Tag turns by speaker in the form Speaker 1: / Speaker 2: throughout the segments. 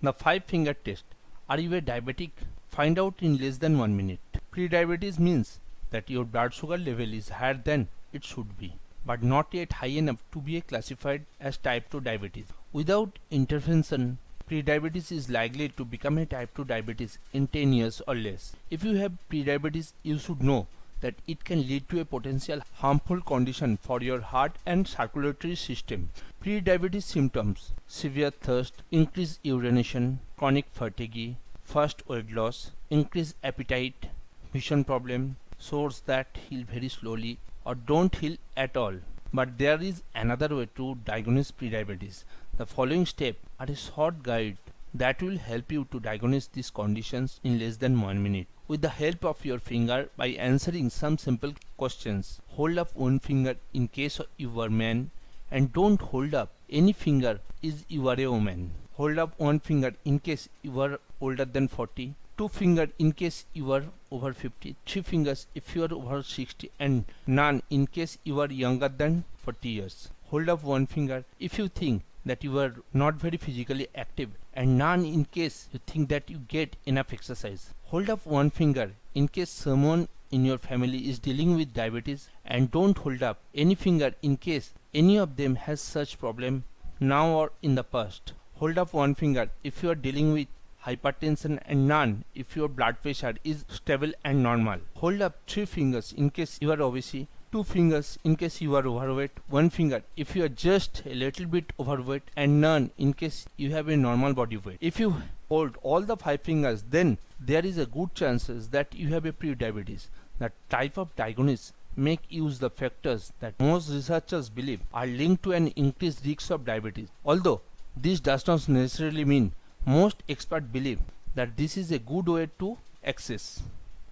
Speaker 1: The 5-finger test. Are you a diabetic? Find out in less than 1 minute. Pre-diabetes means that your blood sugar level is higher than it should be, but not yet high enough to be classified as type 2 diabetes. Without intervention, pre-diabetes is likely to become a type 2 diabetes in 10 years or less. If you have pre-diabetes, you should know that it can lead to a potential harmful condition for your heart and circulatory system. Pre-diabetes symptoms: severe thirst, increased urination, chronic fatigue, fast weight loss, increased appetite, vision problem, sores that heal very slowly or don't heal at all. But there is another way to diagnose pre-diabetes. The following steps are a short guide that will help you to diagnose these conditions in less than 1 minute. With the help of your finger, by answering some simple questions. Hold up one finger in case you are a man, and don't hold up any finger if you are a woman. Hold up one finger in case you are older than 40, 2 fingers in case you are over 50, 3 fingers if you are over 60, and none in case you are younger than 40 years. Hold up one finger if you think that you are not very physically active, and none in case you think that you get enough exercise. Hold up one finger in case someone in your family is dealing with diabetes, and don't hold up any finger in case any of them has such problem now or in the past. Hold up one finger if you are dealing with hypertension, and none if your blood pressure is stable and normal. Hold up 3 fingers in case you are obese, 2 fingers in case you are overweight, 1 finger if you are just a little bit overweight, and none in case you have a normal body weight. If you hold all the 5 fingers, then there is a good chances that you have a pre-diabetes. The type of diagnosis make use the factors that most researchers believe are linked to an increased risk of diabetes. Although this does not necessarily mean, most experts believe that this is a good way to access.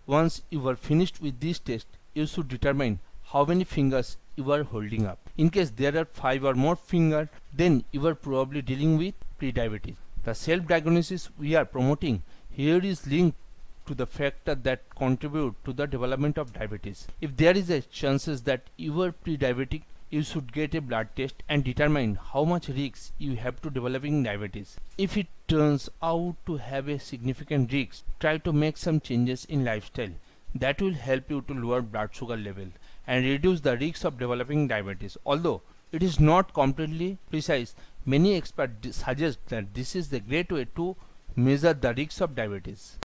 Speaker 1: Once you are finished with this test, you should determine how many fingers you are holding up. In case there are 5 or more fingers, then you are probably dealing with pre-diabetes. The self-diagnosis we are promoting here is linked to the factor that contribute to the development of diabetes. If there is a chances that you are pre-diabetic, you should get a blood test and determine how much risk you have to developing diabetes. If it turns out to have a significant risk, try to make some changes in lifestyle that will help you to lower blood sugar level and reduce the risk of developing diabetes. Although it is not completely precise, many experts suggest that this is the great way to measure the risk of diabetes.